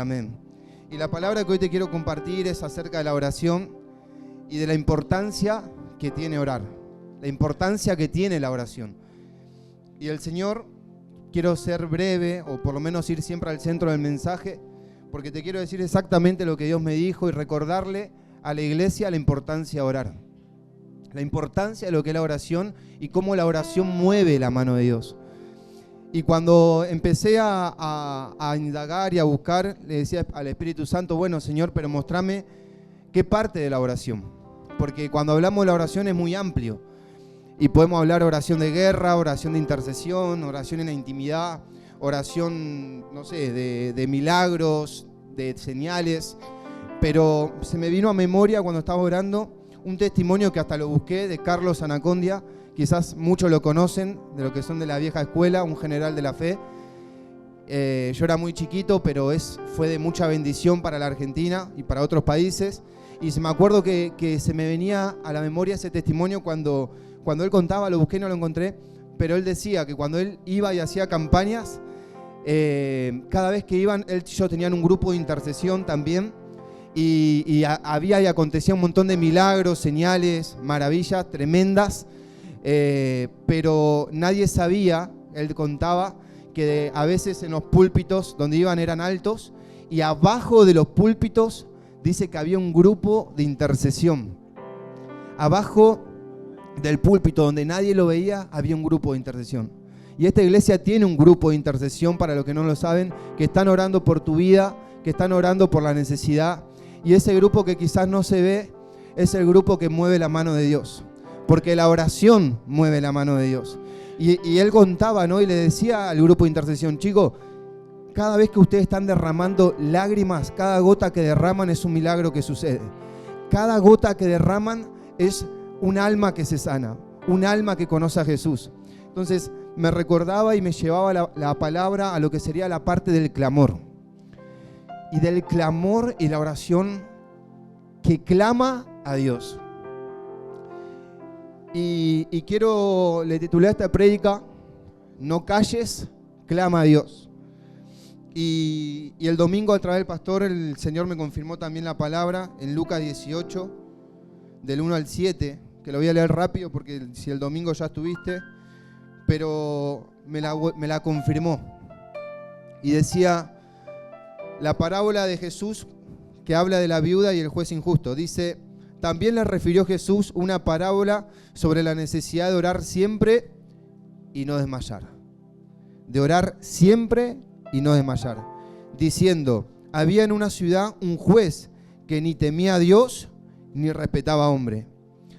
amén. Y la palabra que hoy te quiero compartir es acerca de la oración y de la importancia que tiene orar. La importancia que tiene la oración. Y el Señor, quiero ser breve, o por lo menos ir siempre al centro del mensaje, porque te quiero decir exactamente lo que Dios me dijo y recordarle a la iglesia la importancia de orar. La importancia de lo que es la oración y cómo la oración mueve la mano de Dios. Y cuando empecé a indagar y a buscar, le decía al Espíritu Santo, bueno, Señor, pero mostrame qué parte de la oración. Porque cuando hablamos de la oración es muy amplio. Y podemos hablar oración de guerra, oración de intercesión, oración en la intimidad, oración, no sé, de milagros, de señales. Pero se me vino a memoria cuando estaba orando un testimonio que hasta lo busqué de Carlos Anacondia. Quizás muchos lo conocen, de lo que son de la vieja escuela, un general de la fe. Yo era muy chiquito, pero fue de mucha bendición para la Argentina y para otros países. Y me acuerdo que se me venía a la memoria ese testimonio cuando él contaba, lo busqué y no lo encontré, pero él decía que cuando él iba y hacía campañas, cada vez que iban, él y yo tenían un grupo de intercesión también, y había y acontecía un montón de milagros, señales, maravillas tremendas, pero nadie sabía, él contaba, que a veces en los púlpitos donde iban eran altos, y abajo de los púlpitos dice que había un grupo de intercesión. Abajo del púlpito donde nadie lo veía, había un grupo de intercesión. Y esta iglesia tiene un grupo de intercesión, para los que no lo saben, que están orando por tu vida, que están orando por la necesidad. Y ese grupo que quizás no se ve, es el grupo que mueve la mano de Dios. Porque la oración mueve la mano de Dios. Y él contaba, ¿no? Y le decía al grupo de intercesión, chicos, cada vez que ustedes están derramando lágrimas, cada gota que derraman es un milagro que sucede. Cada gota que derraman es un alma que se sana, un alma que conoce a Jesús. Entonces me recordaba y me llevaba la palabra a lo que sería la parte del clamor. Y del clamor y la oración que clama a Dios. Y le titulé a esta prédica, no calles, clama a Dios. Y el domingo a través del pastor, el Señor me confirmó también la palabra en Lucas 18, del 1 al 7, que lo voy a leer rápido porque si el domingo ya estuviste, pero me la confirmó. Y decía la parábola de Jesús que habla de la viuda y el juez injusto. Dice, también le refirió Jesús una parábola sobre la necesidad de orar siempre y no desmayar. De orar siempre y no desmayar. Diciendo, había en una ciudad un juez que ni temía a Dios ni respetaba a hombre.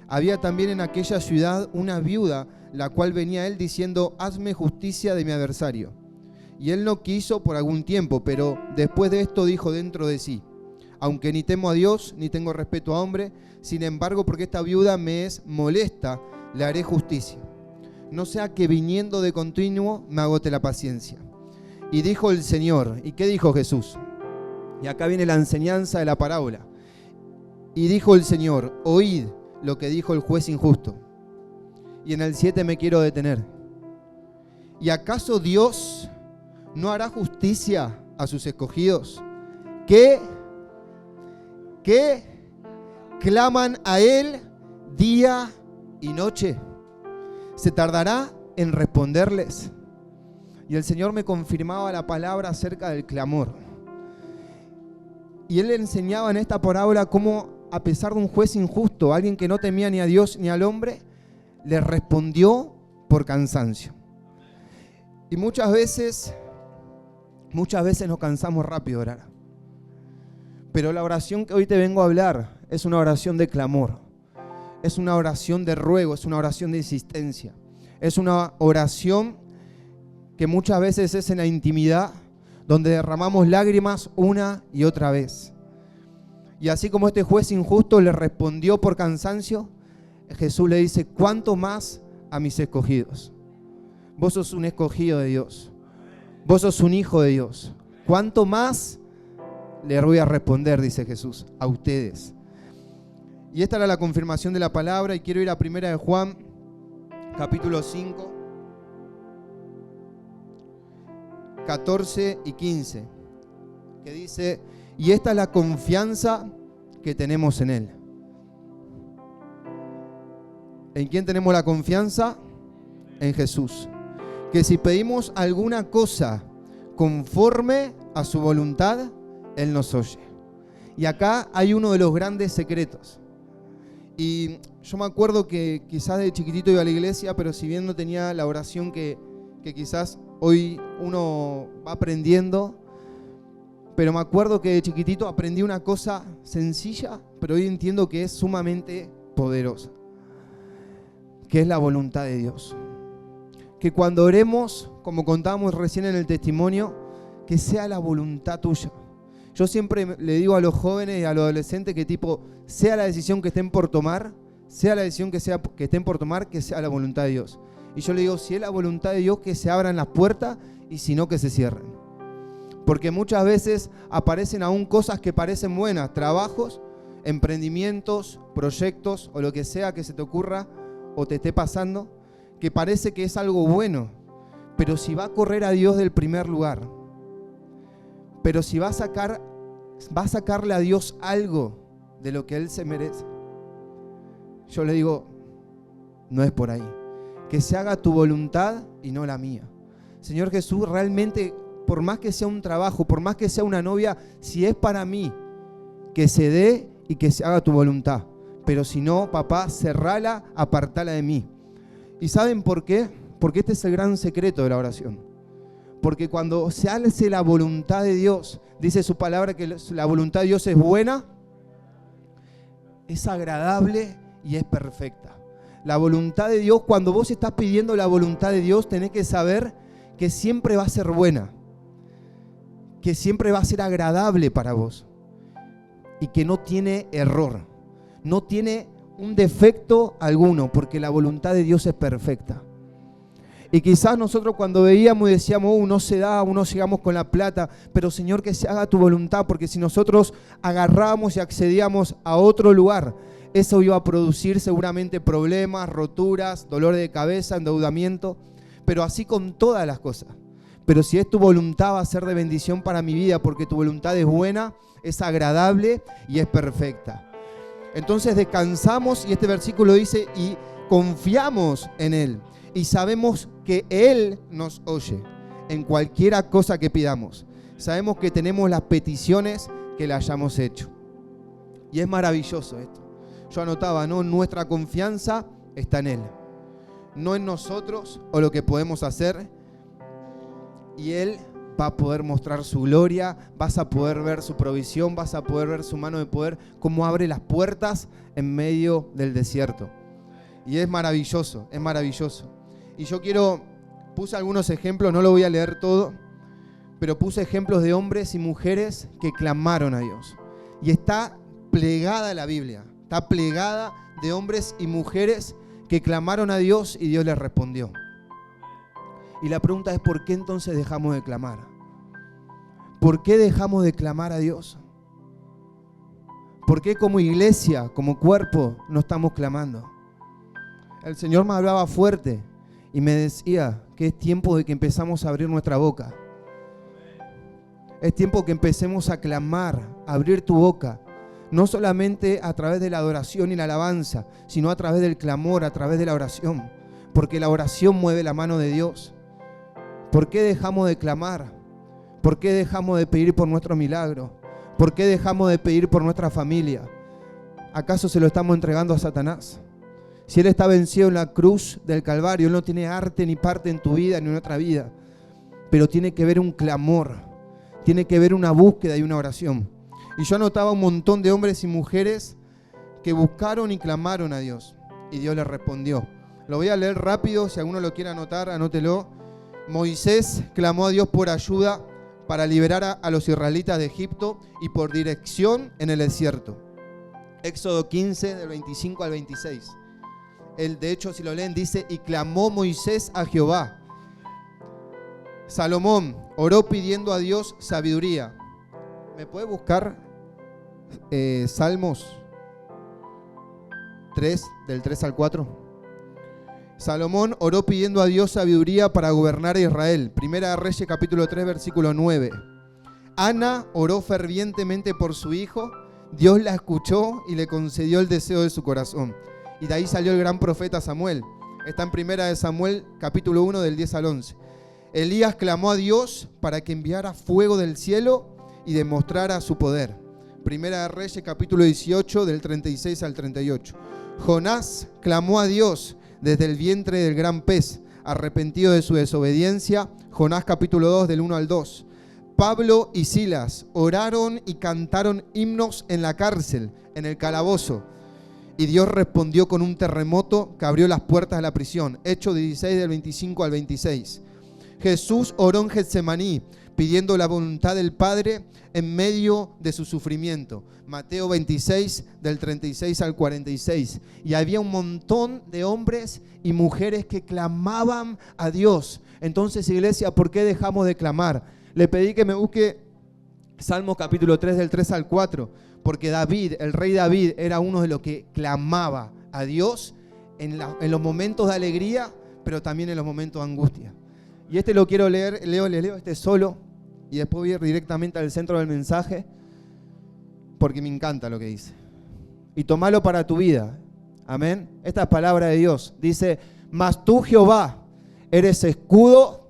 Había también en aquella ciudad una viuda, la cual venía a él diciendo, hazme justicia de mi adversario. Y él no quiso por algún tiempo, pero después de esto dijo dentro de sí, aunque ni temo a Dios, ni tengo respeto a hombre, sin embargo, porque esta viuda me es molesta, le haré justicia. No sea que viniendo de continuo me agote la paciencia. Y dijo el Señor, ¿y qué dijo Jesús? Y acá viene la enseñanza de la parábola. Y dijo el Señor, oíd lo que dijo el juez injusto. Y en el 7 me quiero detener. ¿Y acaso Dios no hará justicia a sus escogidos? Que claman a Él día y noche. ¿Se tardará en responderles? Y el Señor me confirmaba la palabra acerca del clamor. Y Él le enseñaba en esta parábola cómo, a pesar de un juez injusto, alguien que no temía ni a Dios ni al hombre, le respondió por cansancio. Y muchas veces nos cansamos rápido de orar. Pero la oración que hoy te vengo a hablar es una oración de clamor. Es una oración de ruego, es una oración de insistencia. Es una oración que muchas veces es en la intimidad, donde derramamos lágrimas una y otra vez. Y así como este juez injusto le respondió por cansancio, Jesús le dice, ¿cuánto más a mis escogidos? Vos sos un escogido de Dios. Vos sos un hijo de Dios. ¿Cuánto más le voy a responder, dice Jesús, a ustedes? Y esta era la confirmación de la palabra, y quiero ir a 1 de Juan, capítulo 5, 14 y 15. que dice, y esta es la confianza que tenemos en Él. ¿En quién tenemos la confianza? En Jesús. Que si pedimos alguna cosa conforme a su voluntad, Él nos oye. Y acá hay uno de los grandes secretos. Y yo me acuerdo que quizás de chiquitito iba a la iglesia, pero si bien no tenía la oración que quizás hoy uno va aprendiendo, pero me acuerdo que de chiquitito aprendí una cosa sencilla, pero hoy entiendo que es sumamente poderosa, que es la voluntad de Dios. Que cuando oremos, como contábamos recién en el testimonio, que sea la voluntad tuya. Yo siempre le digo a los jóvenes y a los adolescentes que sea la decisión que estén por tomar, sea la decisión que estén por tomar, que sea la voluntad de Dios. Y yo le digo, si es la voluntad de Dios, que se abran las puertas, y si no, que se cierren. Porque muchas veces aparecen aún cosas que parecen buenas, trabajos, emprendimientos, proyectos o lo que sea que se te ocurra o te esté pasando, que parece que es algo bueno, pero si va a correr a Dios del primer lugar, pero si va a sacarle a Dios algo de lo que Él se merece, yo le digo, no es por ahí. Que se haga tu voluntad y no la mía. Señor Jesús, realmente, por más que sea un trabajo, por más que sea una novia, si es para mí, que se dé y que se haga tu voluntad. Pero si no, papá, cerrala, apartala de mí. ¿Y saben por qué? Porque este es el gran secreto de la oración. Porque cuando se hace la voluntad de Dios, dice su palabra que la voluntad de Dios es buena, es agradable y es perfecta. La voluntad de Dios, cuando vos estás pidiendo la voluntad de Dios, tenés que saber que siempre va a ser buena, que siempre va a ser agradable para vos y que no tiene error, no tiene un defecto alguno, porque la voluntad de Dios es perfecta. Y quizás nosotros cuando veíamos y decíamos, no se da, no llegamos con la plata, pero Señor, que se haga tu voluntad, porque si nosotros agarramos y accedíamos a otro lugar, eso iba a producir seguramente problemas, roturas, dolor de cabeza, endeudamiento, pero así con todas las cosas. Pero si es tu voluntad, va a ser de bendición para mi vida, porque tu voluntad es buena, es agradable y es perfecta. Entonces descansamos, y este versículo dice, y confiamos en Él. Y sabemos que Él nos oye en cualquier cosa que pidamos. Sabemos que tenemos las peticiones que le hayamos hecho. Y es maravilloso esto. Yo anotaba, ¿no? Nuestra confianza está en Él, no en nosotros o lo que podemos hacer. Y Él va a poder mostrar su gloria, vas a poder ver su provisión, vas a poder ver su mano de poder, cómo abre las puertas en medio del desierto. Y es maravilloso, es maravilloso. Y yo puse algunos ejemplos, no lo voy a leer todo, pero puse ejemplos de hombres y mujeres que clamaron a Dios. Y está plegada la Biblia, está plegada de hombres y mujeres que clamaron a Dios y Dios les respondió. Y la pregunta es, ¿por qué entonces dejamos de clamar? ¿Por qué dejamos de clamar a Dios? ¿Por qué como iglesia, como cuerpo, no estamos clamando? El Señor me hablaba fuerte y me decía que es tiempo de que empezamos a abrir nuestra boca. Es tiempo que empecemos a clamar, a abrir tu boca. No solamente a través de la adoración y la alabanza, sino a través del clamor, a través de la oración. Porque la oración mueve la mano de Dios. ¿Por qué dejamos de clamar? ¿Por qué dejamos de pedir por nuestro milagro? ¿Por qué dejamos de pedir por nuestra familia? ¿Acaso se lo estamos entregando a Satanás? Si Él está vencido en la cruz del Calvario, Él no tiene arte ni parte en tu vida ni en otra vida. Pero tiene que ver un clamor, tiene que ver una búsqueda y una oración. Y yo anotaba un montón de hombres y mujeres que buscaron y clamaron a Dios. Y Dios les respondió. Lo voy a leer rápido, si alguno lo quiere anotar, anótelo. Moisés clamó a Dios por ayuda para liberar a los israelitas de Egipto y por dirección en el desierto. Éxodo 15, del 25 al 26. De hecho, si lo leen, dice, y clamó Moisés a Jehová. Salomón oró pidiendo a Dios sabiduría. ¿Me puede buscar Salmos 3, del 3 al 4? Salomón oró pidiendo a Dios sabiduría para gobernar a Israel. Primera de Reyes, capítulo 3, versículo 9. Ana oró fervientemente por su hijo, Dios la escuchó y le concedió el deseo de su corazón. Y de ahí salió el gran profeta Samuel. Está en 1 Samuel, capítulo 1, del 10 al 11. Elías clamó a Dios para que enviara fuego del cielo y demostrara su poder. 1 Reyes, capítulo 18, del 36 al 38. Jonás clamó a Dios desde el vientre del gran pez, arrepentido de su desobediencia. Jonás, capítulo 2, del 1 al 2. Pablo y Silas oraron y cantaron himnos en la cárcel, en el calabozo. Y Dios respondió con un terremoto que abrió las puertas de la prisión. Hechos 16, del 25 al 26. Jesús oró en Getsemaní, pidiendo la voluntad del Padre en medio de su sufrimiento. Mateo 26, del 36 al 46. Y había un montón de hombres y mujeres que clamaban a Dios. Entonces, iglesia, ¿por qué dejamos de clamar? Le pedí que me busque Salmos capítulo 3, del 3 al 4, porque David, el rey David, era uno de los que clamaba a Dios en los momentos de alegría, pero también en los momentos de angustia. Y este lo quiero leer, le leo este solo, y después voy a ir directamente al centro del mensaje, porque me encanta lo que dice. Y tomalo para tu vida. Amén. Esta es palabra de Dios. Dice: mas tú, Jehová, eres escudo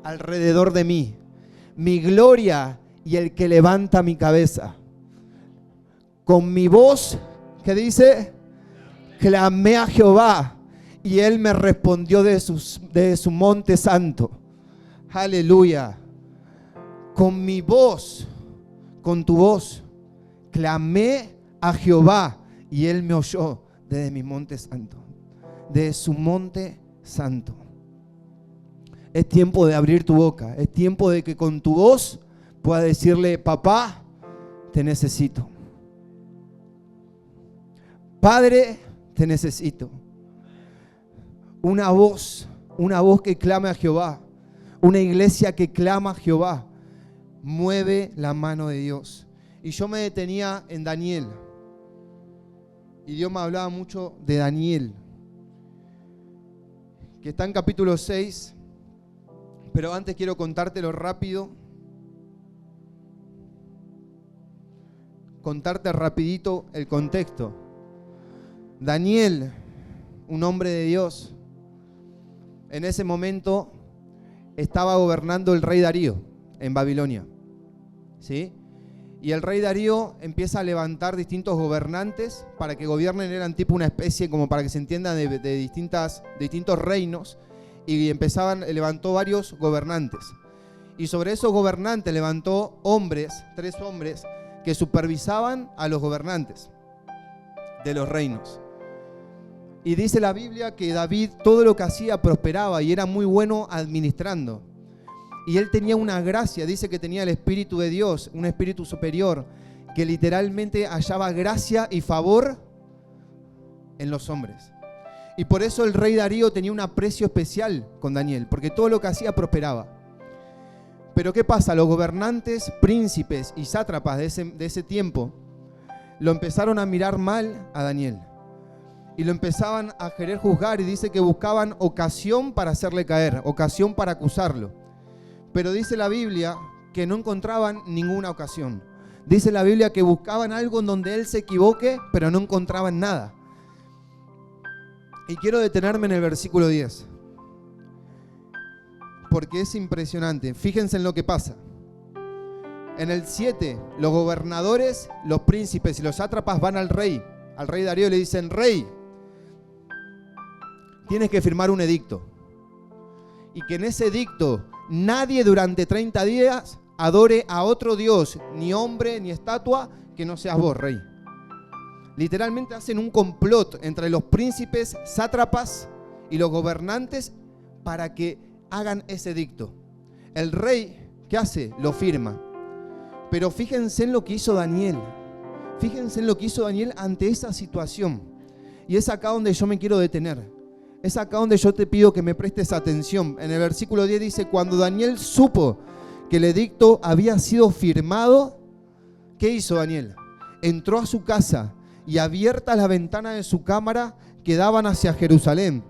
alrededor de mí, mi gloria y el que levanta mi cabeza. Con mi voz, ¿qué dice? Clamé a Jehová y él me respondió de su monte santo. Aleluya. Con mi voz, con tu voz, clamé a Jehová y él me oyó desde mi monte santo, de su monte santo. Es tiempo de abrir tu boca. Es tiempo de que con tu voz puedas decirle: papá, te necesito. Padre, te necesito. Una voz que clame a Jehová. Una iglesia que clama a Jehová. Mueve la mano de Dios. Y yo me detenía en Daniel. Y Dios me hablaba mucho de Daniel, que está en capítulo 6. Pero antes quiero contártelo rápido. Contarte rapidito el contexto. Daniel, un hombre de Dios, en ese momento estaba gobernando el rey Darío en Babilonia. ¿Sí? Y el rey Darío empieza a levantar distintos gobernantes para que gobiernen. Eran tipo una especie, como para que se entienda, de distintos reinos. Y levantó varios gobernantes. Y sobre esos gobernantes levantó tres hombres, que supervisaban a los gobernantes de los reinos. Y dice la Biblia que David todo lo que hacía prosperaba y era muy bueno administrando. Y él tenía una gracia, dice que tenía el Espíritu de Dios, un espíritu superior, que literalmente hallaba gracia y favor en los hombres. Y por eso el rey Darío tenía un aprecio especial con Daniel, porque todo lo que hacía prosperaba. Pero ¿qué pasa? Los gobernantes, príncipes y sátrapas de ese tiempo lo empezaron a mirar mal a Daniel. Y lo empezaban a querer juzgar, y dice que buscaban ocasión para hacerle caer, ocasión para acusarlo. Pero dice la Biblia que no encontraban ninguna ocasión. Dice la Biblia que buscaban algo en donde él se equivoque, pero no encontraban nada. Y quiero detenerme en el versículo 10, porque es impresionante. Fíjense en lo que pasa. En el 7, los gobernadores, los príncipes y los sátrapas van al rey Darío, y le dicen: rey, tienes que firmar un edicto, y que en ese edicto nadie durante 30 días adore a otro Dios, ni hombre ni estatua, que no seas vos, rey. Literalmente hacen un complot entre los príncipes, sátrapas y los gobernantes para que hagan ese edicto. El rey, ¿qué hace? Lo firma. Pero fíjense en lo que hizo Daniel. Fíjense en lo que hizo Daniel ante esa situación. Y es acá donde yo me quiero detener. Es acá donde yo te pido que me prestes atención. En el versículo 10 dice: cuando Daniel supo que el edicto había sido firmado, ¿qué hizo Daniel? Entró a su casa, y abiertas las ventanas de su cámara que daban hacia Jerusalén,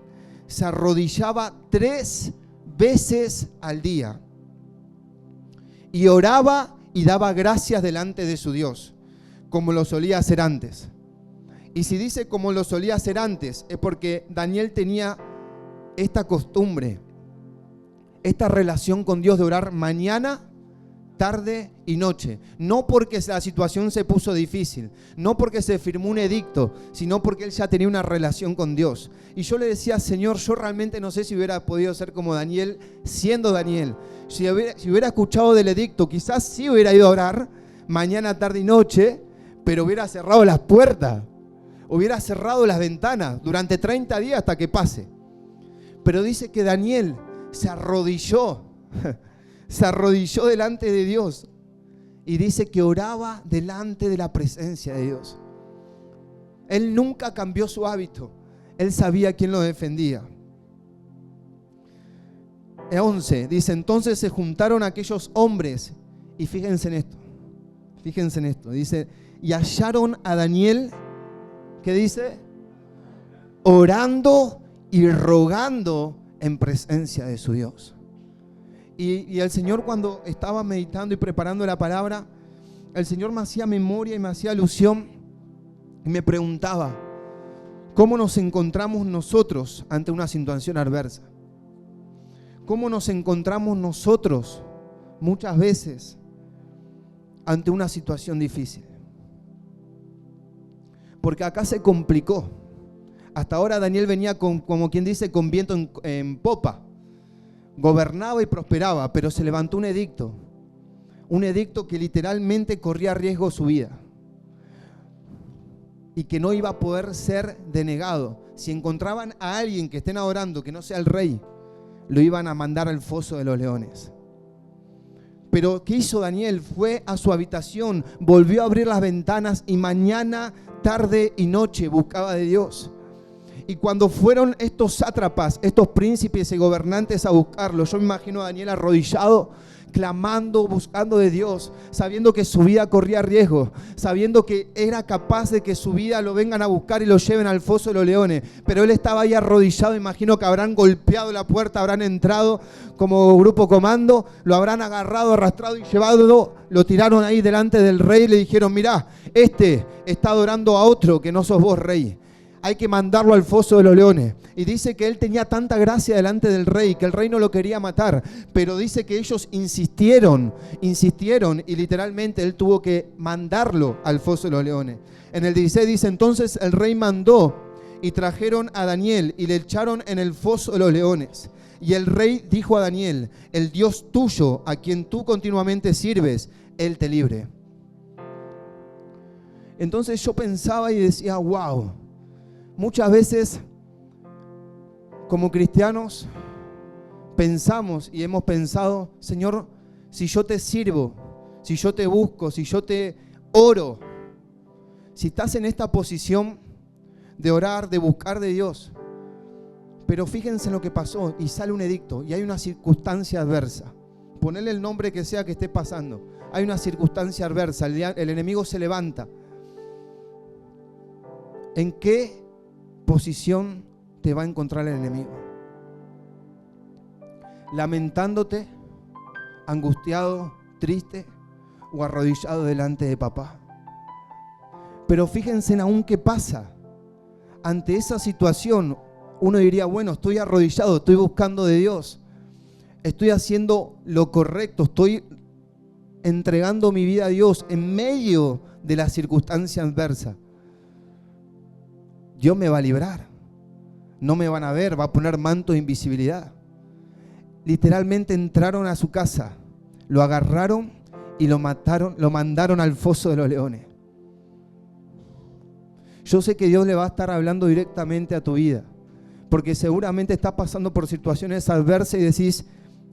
se arrodillaba 3 veces al día y oraba y daba gracias delante de su Dios, como lo solía hacer antes. Y si dice como lo solía hacer antes, es porque Daniel tenía esta costumbre, esta relación con Dios de orar mañana, tarde y noche. No porque la situación se puso difícil, no porque se firmó un edicto, sino porque él ya tenía una relación con Dios. Y yo le decía, Señor, yo realmente no sé si hubiera podido ser como Daniel, siendo Daniel. Si hubiera escuchado del edicto, quizás sí hubiera ido a orar mañana, tarde y noche, pero hubiera cerrado las puertas, hubiera cerrado las ventanas durante 30 días hasta que pase. Pero dice que Daniel se arrodilló delante de Dios y dice que oraba delante de la presencia de Dios. Él nunca cambió su hábito. Él sabía quién lo defendía. 11 dice, entonces se juntaron aquellos hombres y fíjense en esto, dice, y hallaron a Daniel, ¿qué dice? Orando y rogando en presencia de su Dios. Y el Señor, cuando estaba meditando y preparando la palabra, el Señor me hacía memoria y me hacía alusión y me preguntaba, ¿cómo nos encontramos nosotros ante una situación adversa? ¿Cómo nos encontramos nosotros muchas veces ante una situación difícil? Porque acá se complicó. Hasta ahora Daniel venía como quien dice, con viento en popa. Gobernaba y prosperaba, pero se levantó un edicto que literalmente corría riesgo su vida y que no iba a poder ser denegado. Si encontraban a alguien que estén adorando, que no sea el rey, lo iban a mandar al foso de los leones. Pero ¿qué hizo Daniel? Fue a su habitación, volvió a abrir las ventanas y mañana, tarde y noche buscaba de Dios. Y cuando fueron estos sátrapas, estos príncipes y gobernantes a buscarlo, yo me imagino a Daniel arrodillado, clamando, buscando de Dios, sabiendo que su vida corría riesgo, sabiendo que era capaz de que su vida lo vengan a buscar y lo lleven al foso de los leones. Pero él estaba ahí arrodillado, imagino que habrán golpeado la puerta, habrán entrado como grupo comando, lo habrán agarrado, arrastrado y llevado, lo tiraron ahí delante del rey y le dijeron, mirá, este está adorando a otro que no sos vos, rey. Hay que mandarlo al foso de los leones. Y dice que él tenía tanta gracia delante del rey, que el rey no lo quería matar. Pero dice que ellos insistieron y literalmente él tuvo que mandarlo al foso de los leones. En el 16 dice, entonces el rey mandó y trajeron a Daniel y le echaron en el foso de los leones. Y el rey dijo a Daniel, el Dios tuyo, a quien tú continuamente sirves, él te libre. Entonces yo pensaba y decía, wow. Muchas veces, como cristianos, pensamos y hemos pensado, Señor, si yo te sirvo, si yo te busco, si yo te oro, si estás en esta posición de orar, de buscar de Dios, pero fíjense en lo que pasó y sale un edicto y hay una circunstancia adversa. Ponele el nombre que sea que esté pasando. Hay una circunstancia adversa, el enemigo se levanta. ¿En qué posición te va a encontrar el enemigo? Lamentándote, angustiado, triste o arrodillado delante de papá. Pero fíjense en aún qué pasa. Ante esa situación, uno diría, bueno, estoy arrodillado, estoy buscando de Dios, estoy haciendo lo correcto, estoy entregando mi vida a Dios en medio de la circunstancia adversa. Dios me va a librar, no me van a ver, va a poner manto de invisibilidad. Literalmente entraron a su casa, lo agarraron y lo mataron, lo mandaron al foso de los leones. Yo sé que Dios le va a estar hablando directamente a tu vida, porque seguramente estás pasando por situaciones adversas y decís,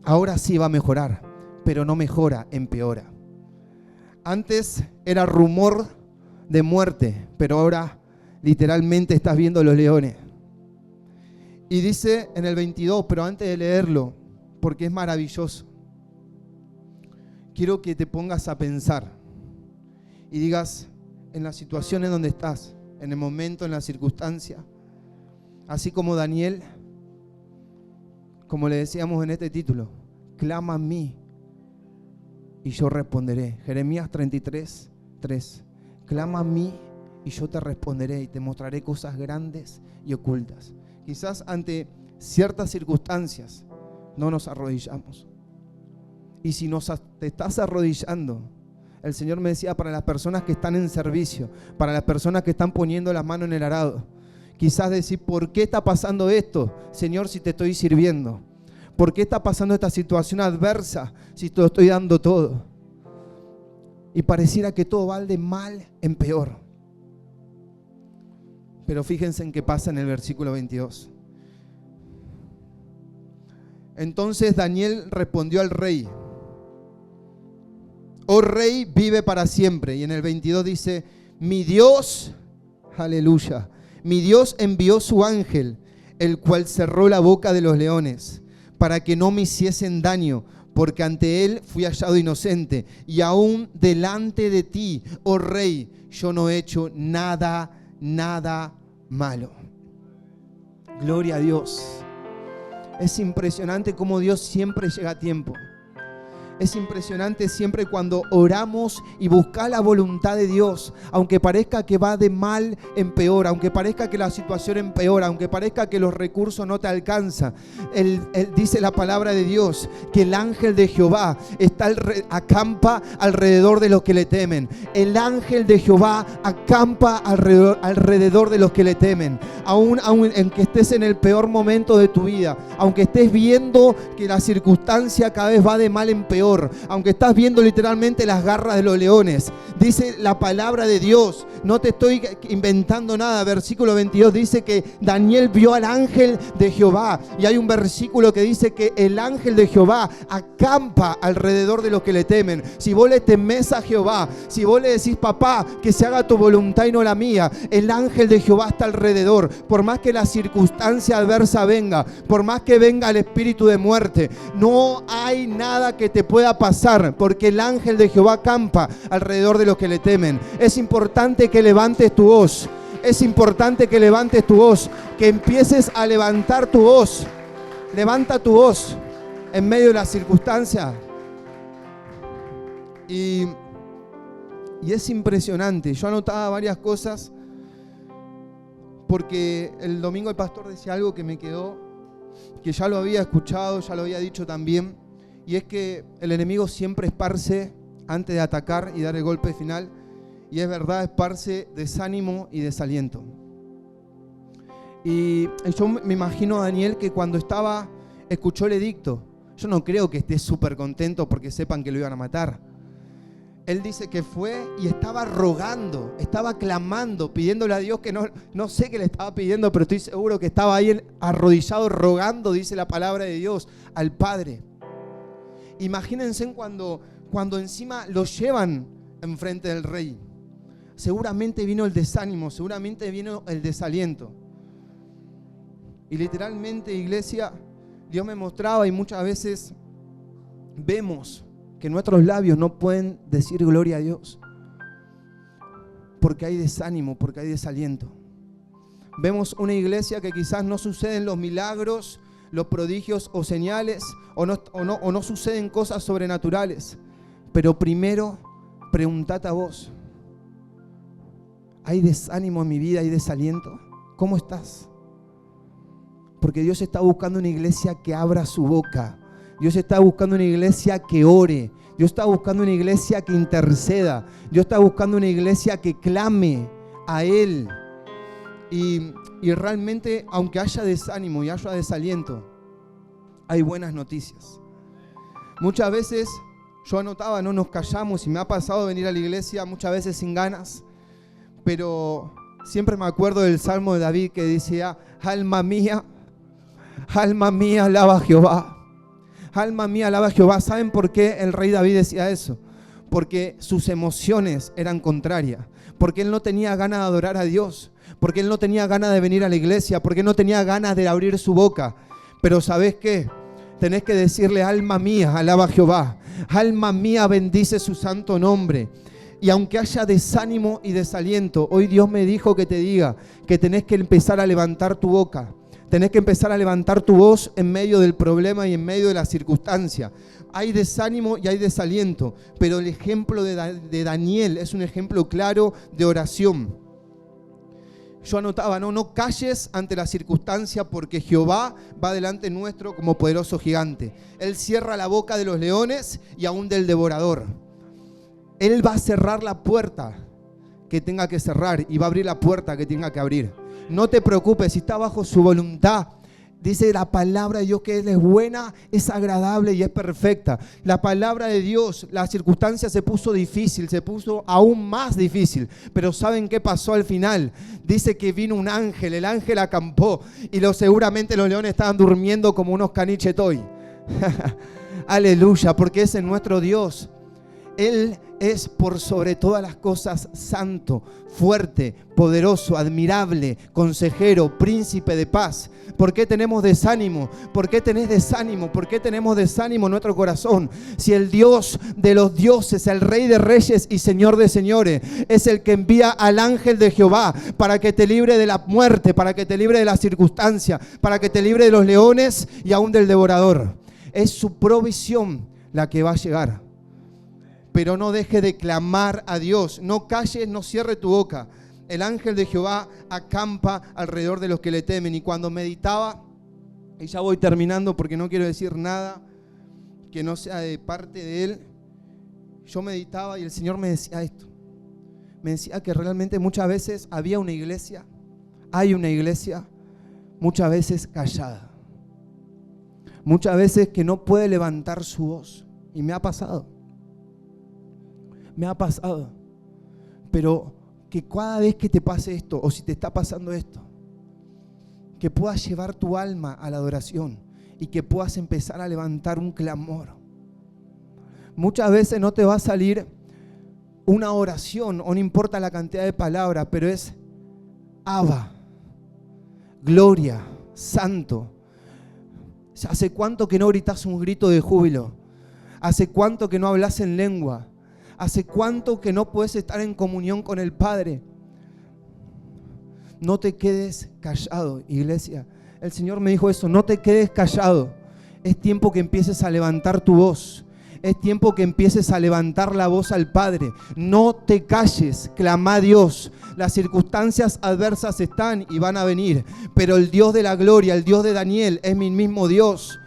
ahora sí va a mejorar, pero no mejora, empeora. Antes era rumor de muerte, pero ahora literalmente estás viendo los leones. Y dice en el 22, pero antes de leerlo, porque es maravilloso, quiero que te pongas a pensar y digas en la situación en donde estás, en el momento, en la circunstancia, así como Daniel, como le decíamos en este título, clama a mí y yo responderé. Jeremías 33, 3. Clama a mí y yo te responderé y te mostraré cosas grandes y ocultas. Quizás ante ciertas circunstancias no nos arrodillamos. Y si te estás arrodillando, el Señor me decía, para las personas que están en servicio, para las personas que están poniendo la mano en el arado, quizás decir, ¿por qué está pasando esto, Señor, si te estoy sirviendo? ¿Por qué está pasando esta situación adversa si te lo estoy dando todo? Y pareciera que todo va de mal en peor. Pero fíjense en qué pasa en el versículo 22. Entonces Daniel respondió al rey: oh rey, vive para siempre. Y en el 22 dice: mi Dios, aleluya, mi Dios envió su ángel, el cual cerró la boca de los leones, para que no me hiciesen daño, porque ante él fui hallado inocente, y aún delante de ti, oh rey, yo no he hecho nada malo. Gloria a Dios. Es impresionante cómo Dios siempre llega a tiempo. Es impresionante siempre cuando oramos y buscamos la voluntad de Dios, aunque parezca que va de mal en peor, aunque parezca que la situación empeora, aunque parezca que los recursos no te alcanzan. Él dice la palabra de Dios que el ángel de Jehová acampa alrededor de los que le temen. El ángel de Jehová acampa alrededor de los que le temen. Aún en que estés en el peor momento de tu vida, aunque estés viendo que la circunstancia cada vez va de mal en peor, aunque estás viendo literalmente las garras de los leones, dice la palabra de Dios, no te estoy inventando nada. Versículo 22 dice que Daniel vio al ángel de Jehová, y hay un versículo que dice que el ángel de Jehová acampa alrededor de los que le temen. Si vos le temés a Jehová, si vos le decís, papá, que se haga tu voluntad y no la mía, el ángel de Jehová está alrededor. Por más que la circunstancia adversa venga, por más que venga el espíritu de muerte, no hay nada que te pueda pasar, porque el ángel de Jehová acampa alrededor de los que le temen. Es importante que levantes tu voz. Es importante que levantes tu voz, que empieces a levantar tu voz. Levanta tu voz en medio de la circunstancia. Y es impresionante. Yo anotaba varias cosas porque el domingo el pastor decía algo que me quedó, que ya lo había escuchado, ya lo había dicho también, y es que el enemigo siempre esparce antes de atacar y dar el golpe final, y es verdad, esparce desánimo y desaliento. Y yo me imagino a Daniel que cuando escuchó el edicto, yo no creo que esté súper contento porque sepan que lo iban a matar. Él dice que fue y estaba rogando, estaba clamando, pidiéndole a Dios, que no sé qué le estaba pidiendo, pero estoy seguro que estaba ahí arrodillado rogando, dice la palabra de Dios, al Padre. Imagínense cuando encima lo llevan enfrente del rey. Seguramente vino el desánimo, seguramente vino el desaliento. Y literalmente, iglesia, Dios me mostraba, y muchas veces vemos que nuestros labios no pueden decir gloria a Dios, porque hay desánimo, porque hay desaliento. Vemos una iglesia que quizás no suceden los milagros, los prodigios o señales, o no suceden cosas sobrenaturales. Pero primero, preguntate a vos: ¿hay desánimo en mi vida? ¿Hay desaliento? ¿Cómo estás? Porque Dios está buscando una iglesia que abra su boca. Dios está buscando una iglesia que ore. Dios está buscando una iglesia que interceda. Dios está buscando una iglesia que clame a Él. Y realmente, aunque haya desánimo y haya desaliento, hay buenas noticias. Muchas veces yo anotaba, no nos callamos, y me ha pasado venir a la iglesia muchas veces sin ganas, pero siempre me acuerdo del Salmo de David que decía: alma mía, alaba a Jehová. Alma mía, alaba a Jehová. ¿Saben por qué el rey David decía eso? Porque sus emociones eran contrarias, porque él no tenía ganas de adorar a Dios, porque él no tenía ganas de venir a la iglesia, porque él no tenía ganas de abrir su boca. Pero ¿sabés qué? Tenés que decirle: alma mía, alaba a Jehová. Alma mía, bendice su santo nombre. Y aunque haya desánimo y desaliento, hoy Dios me dijo que te diga que tenés que empezar a levantar tu boca. Tenés que empezar a levantar tu voz en medio del problema y en medio de la circunstancia. Hay desánimo y hay desaliento, pero el ejemplo de Daniel es un ejemplo claro de oración. Yo anotaba, no calles ante la circunstancia, porque Jehová va delante nuestro como poderoso gigante. Él cierra la boca de los leones y aún del devorador. Él va a cerrar la puerta que tenga que cerrar y va a abrir la puerta que tenga que abrir. No te preocupes, si está bajo su voluntad. Dice la palabra de Dios que Él es buena, es agradable y es perfecta. La palabra de Dios, la circunstancia se puso difícil, se puso aún más difícil. Pero ¿saben qué pasó al final? Dice que vino un ángel, el ángel acampó y seguramente los leones estaban durmiendo como unos caniches toy. Aleluya, porque ese es nuestro Dios. Él es por sobre todas las cosas santo, fuerte, poderoso, admirable, consejero, príncipe de paz. ¿Por qué tenemos desánimo? ¿Por qué tenés desánimo? ¿Por qué tenemos desánimo en nuestro corazón? Si el Dios de los dioses, el Rey de reyes y Señor de señores, es el que envía al ángel de Jehová para que te libre de la muerte, para que te libre de la circunstancia, para que te libre de los leones y aún del devorador. Es su provisión la que va a llegar. Pero no deje de clamar a Dios. No calles, no cierre tu boca. El ángel de Jehová acampa alrededor de los que le temen. Y cuando meditaba, y ya voy terminando porque no quiero decir nada que no sea de parte de Él, yo meditaba y el Señor me decía esto. Me decía que realmente muchas veces había una iglesia, hay una iglesia, muchas veces callada. Muchas veces que no puede levantar su voz. Y me ha pasado. Me ha pasado, pero que cada vez que te pase esto, o si te está pasando esto, que puedas llevar tu alma a la adoración y que puedas empezar a levantar un clamor. Muchas veces no te va a salir una oración, o no importa la cantidad de palabras, pero es Abba, gloria, santo. ¿Hace cuánto que no gritas un grito de júbilo? ¿Hace cuánto que no hablas en lengua? ¿Hace cuánto que no puedes estar en comunión con el Padre? No te quedes callado, iglesia. El Señor me dijo eso, no te quedes callado. Es tiempo que empieces a levantar tu voz. Es tiempo que empieces a levantar la voz al Padre. No te calles, clama a Dios. Las circunstancias adversas están y van a venir, pero el Dios de la gloria, el Dios de Daniel, es mi mismo Dios.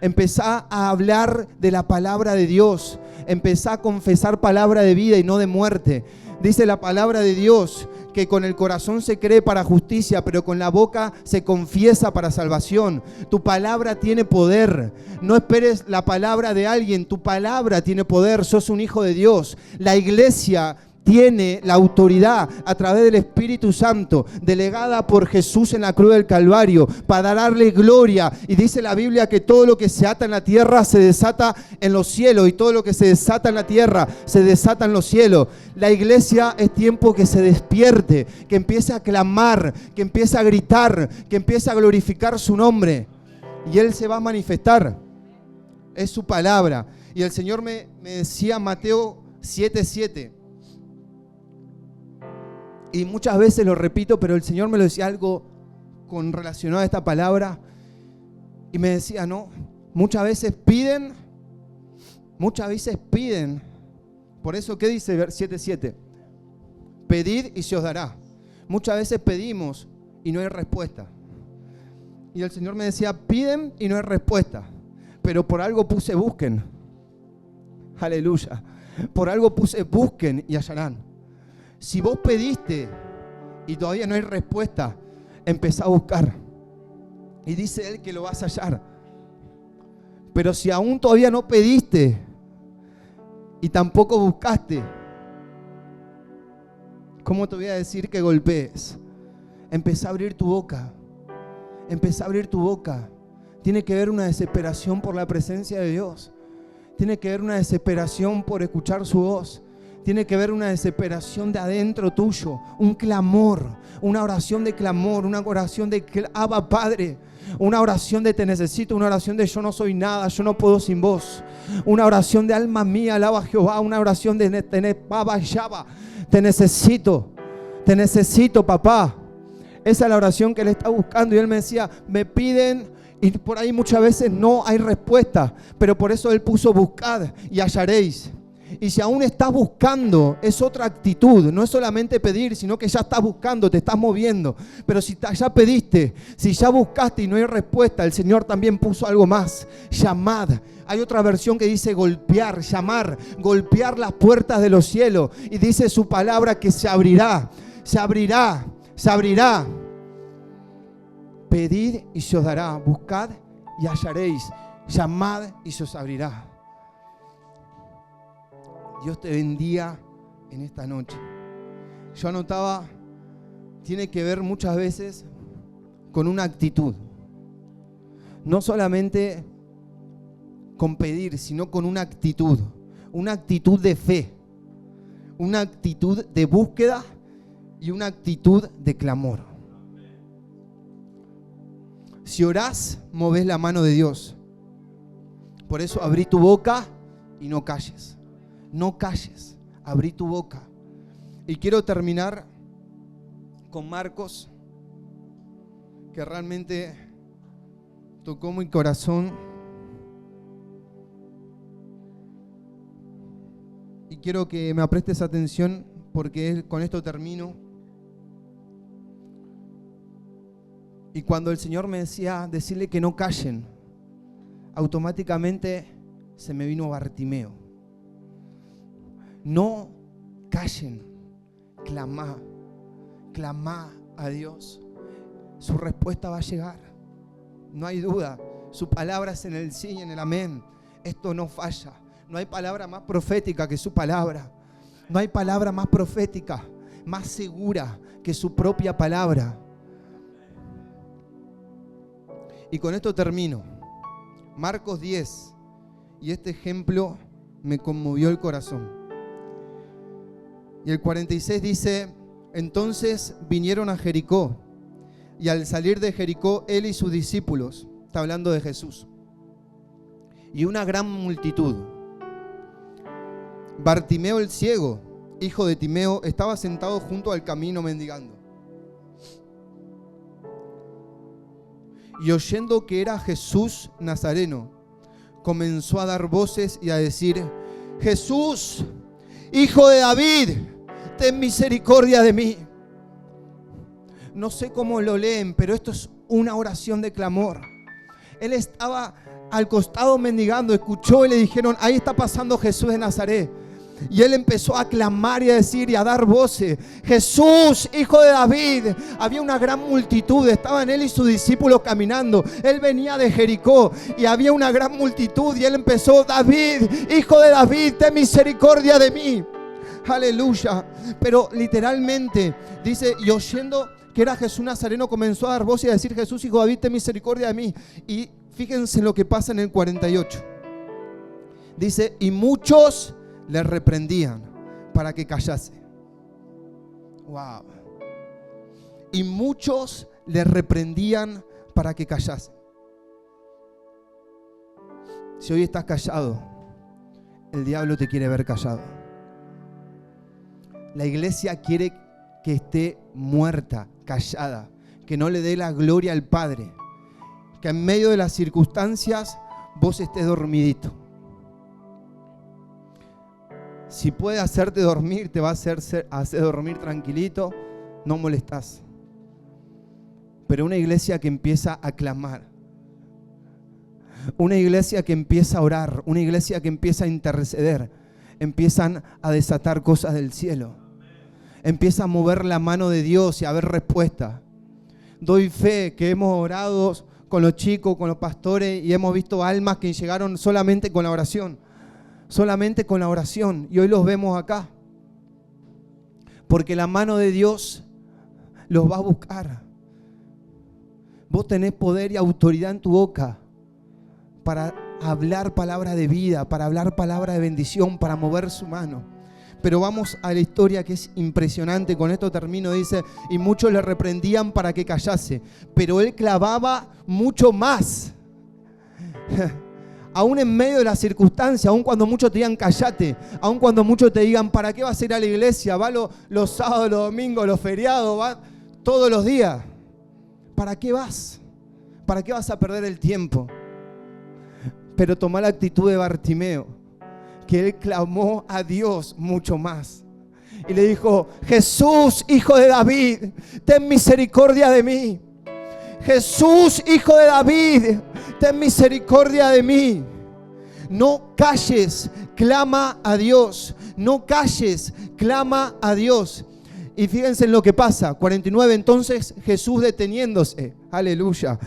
Empezá a hablar de la palabra de Dios. Empezá a confesar palabra de vida y no de muerte. Dice la palabra de Dios que con el corazón se cree para justicia, pero con la boca se confiesa para salvación. Tu palabra tiene poder. No esperes la palabra de alguien. Tu palabra tiene poder. Sos un hijo de Dios. La iglesia tiene la autoridad a través del Espíritu Santo, delegada por Jesús en la cruz del Calvario, para darle gloria. Y dice la Biblia que todo lo que se ata en la tierra se desata en los cielos, y todo lo que se desata en la tierra se desata en los cielos. La iglesia es tiempo que se despierte, que empiece a clamar, que empiece a gritar, que empiece a glorificar su nombre. Y Él se va a manifestar. Es su palabra. Y el Señor me decía Mateo 7:7. Y muchas veces lo repito, pero el Señor me lo decía algo con relacionado a esta palabra. Y me decía, no, muchas veces piden. Por eso, ¿qué dice 7:7? Pedid y se os dará. Muchas veces pedimos y no hay respuesta. Y el Señor me decía, piden y no hay respuesta. Pero por algo puse busquen. Aleluya. Por algo puse busquen y hallarán. Si vos pediste y todavía no hay respuesta, empezá a buscar. Y dice Él que lo vas a hallar. Pero si aún todavía no pediste y tampoco buscaste, ¿cómo te voy a decir que golpees? Empezá a abrir tu boca. Empezá a abrir tu boca. Tiene que haber una desesperación por la presencia de Dios. Tiene que haber una desesperación por escuchar su voz. Tiene que haber una desesperación de adentro tuyo, un clamor, una oración de clamor, una oración de Abba Padre, una oración de te necesito, una oración de yo no soy nada, yo no puedo sin vos, una oración de alma mía, alaba a Jehová, una oración de Baba Yaba, te necesito papá. Esa es la oración que Él está buscando. Y Él me decía, me piden y por ahí muchas veces no hay respuesta. Pero por eso Él puso buscad y hallaréis. Y si aún estás buscando, es otra actitud. No es solamente pedir, sino que ya estás buscando, te estás moviendo. Pero si ya pediste, si ya buscaste y no hay respuesta, el Señor también puso algo más. Llamad. Hay otra versión que dice golpear, llamar, golpear las puertas de los cielos. Y dice su palabra que se abrirá, se abrirá, se abrirá. Pedid y se os dará, buscad y hallaréis, llamad y se os abrirá. Dios te bendiga en esta noche. Yo anotaba, tiene que ver muchas veces con una actitud. No solamente con pedir, sino con una actitud de fe, una actitud de búsqueda y una actitud de clamor. Si orás, movés la mano de Dios. Por eso abrí tu boca y no calles. No calles, abrí tu boca. Y quiero terminar con Marcos, que realmente tocó mi corazón. Y quiero que me prestes atención porque con esto termino. Y cuando el Señor me decía decirle que no callen, automáticamente se me vino Bartimeo. No callen, clamá a Dios. Su respuesta va a llegar, no hay duda. Su palabra es en el sí y en el amén. Esto no falla. No hay palabra más profética que su palabra. No hay palabra más profética, más segura que su propia palabra. Y con esto termino. Marcos 10. Y este ejemplo me conmovió el corazón. Y el 46 dice, entonces vinieron a Jericó, y al salir de Jericó, él y sus discípulos, está hablando de Jesús, y una gran multitud. Bartimeo el ciego, hijo de Timeo, estaba sentado junto al camino mendigando. Y oyendo que era Jesús Nazareno, comenzó a dar voces y a decir, Jesús, hijo de David, ten misericordia de mí. No sé cómo lo leen, pero esto es una oración de clamor. Él estaba al costado mendigando, escuchó y le dijeron, ahí está pasando Jesús de Nazaret. Y él empezó a clamar y a decir y a dar voces, Jesús, hijo de David. Había una gran multitud, estaban él y sus discípulos caminando. Él venía de Jericó y había una gran multitud y él empezó, David, hijo de David, ten misericordia de mí. Aleluya. Pero literalmente dice, y oyendo que era Jesús Nazareno, comenzó a dar voz y a decir, Jesús, hijo de David, ten misericordia de mí. Y fíjense lo que pasa en el 48. Dice, y muchos le reprendían para que callase. Wow. Y muchos le reprendían para que callase. Si hoy estás callado, el diablo te quiere ver callado. La iglesia quiere que esté muerta, callada, que no le dé la gloria al Padre, que en medio de las circunstancias vos estés dormidito. Si puede hacerte dormir, te va a hacer dormir tranquilito, no molestás. Pero una iglesia que empieza a clamar, una iglesia que empieza a orar, una iglesia que empieza a interceder, empiezan a desatar cosas del cielo. Empieza a mover la mano de Dios y a haber respuesta. Doy fe que hemos orado con los chicos, con los pastores y hemos visto almas que llegaron solamente con la oración. Solamente con la oración. Y hoy los vemos acá. Porque la mano de Dios los va a buscar. Vos tenés poder y autoridad en tu boca para hablar palabra de vida, para hablar palabra de bendición, para mover su mano. Pero vamos a la historia que es impresionante. Con esto termino. Dice, y muchos le reprendían para que callase, pero él clamaba mucho más. Aún en medio de las circunstancias, aún cuando muchos te digan callate, aún cuando muchos te digan ¿para qué vas a ir a la iglesia? Va los sábados, los domingos, los feriados, va todos los días. ¿para qué vas? ¿Para qué vas a perder el tiempo? Pero toma la actitud de Bartimeo, que él clamó a Dios mucho más. Y le dijo: Jesús, hijo de David, ten misericordia de mí. Jesús, hijo de David, ten misericordia de mí. No calles, clama a Dios. No calles, clama a Dios. Y fíjense en lo que pasa. 49, entonces Jesús deteniéndose. Aleluya.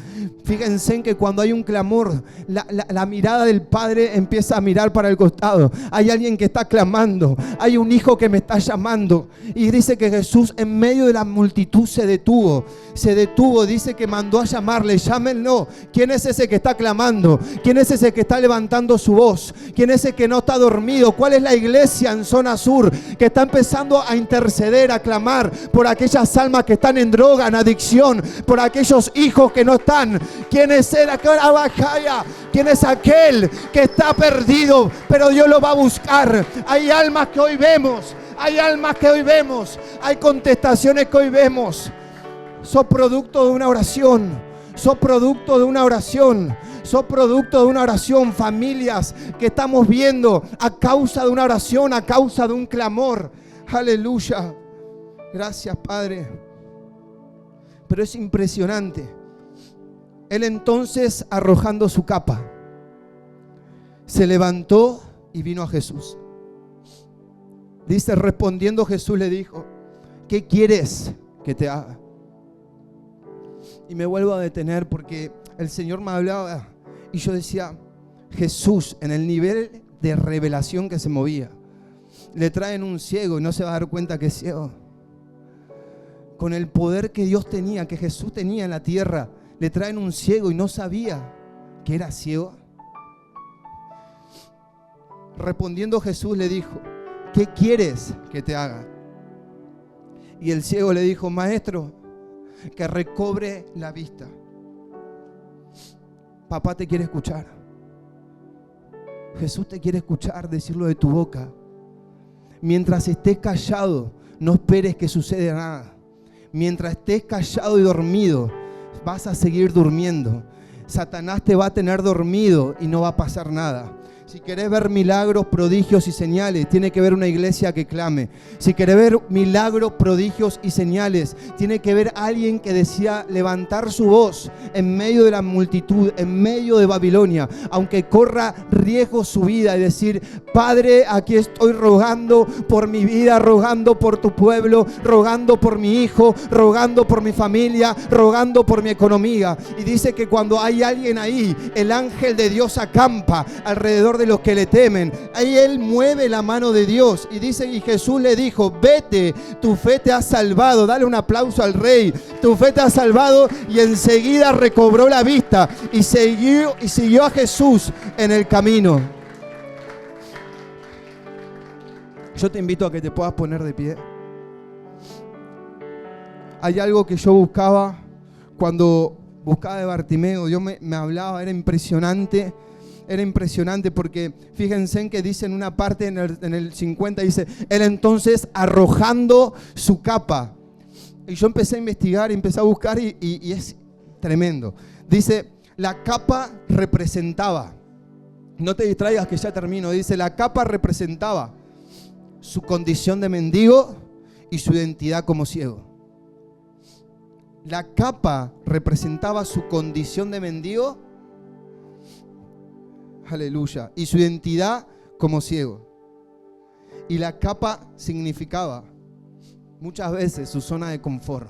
Fíjense en que cuando hay un clamor, la mirada del Padre empieza a mirar para el costado. Hay alguien que está clamando. Hay un hijo que me está llamando. Y dice que Jesús en medio de la multitud se detuvo. Se detuvo, dice que mandó a llamarle. Llámenlo. ¿Quién es ese que está clamando? ¿Quién es ese que está levantando su voz? ¿Quién es ese que no está dormido? ¿Cuál es la iglesia en zona sur que está empezando a interceder, a clamar por aquellas almas que están en droga, en adicción, por aquellos hijos que no están? ¿Quién es él? ¿Quién es aquel que está perdido, pero Dios lo va a buscar? Hay almas que hoy vemos, hay almas que hoy vemos, hay contestaciones que hoy vemos. Sos producto de una oración, sos producto de una oración, sos producto de una oración. Familias que estamos viendo a causa de una oración, a causa de un clamor. Aleluya. Gracias, Padre. Pero es impresionante. Él entonces, arrojando su capa, se levantó y vino a Jesús. Dice, respondiendo Jesús le dijo: ¿qué quieres que te haga? Y me vuelvo a detener porque el Señor me hablaba y yo decía: Jesús, en el nivel de revelación que se movía, le traen un ciego y no se va a dar cuenta que es ciego. Con el poder que Dios tenía, que Jesús tenía en la tierra, le traen un ciego y no sabía que era ciego. Respondiendo Jesús le dijo: ¿qué quieres que te haga? Y el ciego le dijo: Maestro, que recobre la vista. Papá te quiere escuchar. Jesús te quiere escuchar decirlo de tu boca. Mientras estés callado, no esperes que suceda nada. Mientras estés callado y dormido, vas a seguir durmiendo. Satanás te va a tener dormido y no va a pasar nada. Si querés ver milagros, prodigios y señales, tiene que ver una iglesia que clame. Si querés ver milagros, prodigios y señales, tiene que ver alguien que decida levantar su voz en medio de la multitud, en medio de Babilonia, aunque corra riesgo su vida, y decir: Padre, aquí estoy rogando por mi vida, rogando por tu pueblo, rogando por mi hijo, rogando por mi familia, rogando por mi economía. Y dice que cuando hay alguien ahí, el ángel de Dios acampa alrededor de los que le temen. Ahí él mueve la mano de Dios y dice, y Jesús le dijo: vete, tu fe te ha salvado. Dale un aplauso al rey. Tu fe te ha salvado. Y enseguida recobró la vista y siguió a Jesús en el camino. Yo te invito a que te puedas poner de pie. Hay algo que yo buscaba cuando buscaba de Bartimeo. Dios me hablaba, era impresionante. Era impresionante porque fíjense en que dice en una parte, en el 50, dice: él entonces arrojando su capa. Y yo empecé a investigar, empecé a buscar y es tremendo. Dice, la capa representaba, no te distraigas que ya termino, dice, la capa representaba su condición de mendigo y su identidad como ciego. La capa representaba su condición de mendigo, aleluya, y su identidad como ciego. Y la capa significaba muchas veces su zona de confort.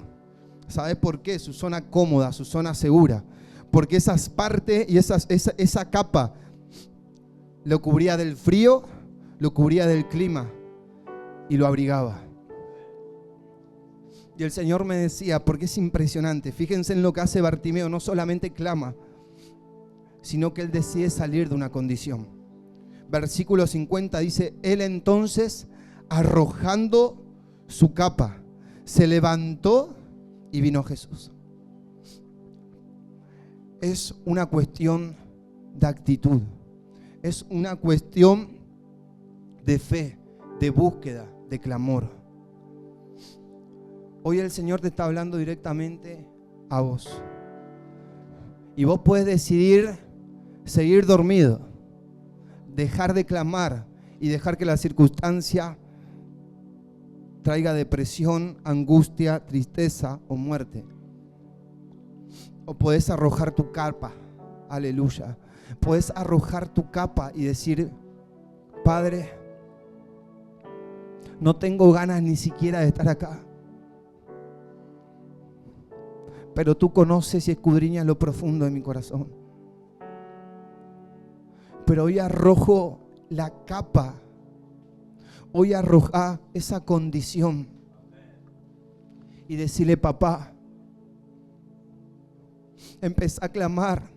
¿Sabes por qué? Su zona cómoda, su zona segura. Porque esas partes y esa capa lo cubría del frío, lo cubría del clima y lo abrigaba. Y el Señor me decía, porque es impresionante, fíjense en lo que hace Bartimeo, no solamente clama, sino que él decide salir de una condición. Versículo 50 dice: él entonces, arrojando su capa, se levantó y vino a Jesús. Es una cuestión de actitud, es una cuestión de fe, de búsqueda, de clamor. Hoy el Señor te está hablando directamente a vos. Y vos podés decidir seguir dormido, dejar de clamar y dejar que la circunstancia traiga depresión, angustia, tristeza o muerte. O podés arrojar tu capa, aleluya. Podés arrojar tu capa y decir: Padre, no tengo ganas ni siquiera de estar acá, pero tú conoces y escudriñas lo profundo de mi corazón. Pero hoy arrojo la capa, hoy arroja esa condición y decirle: papá, empezá a clamar,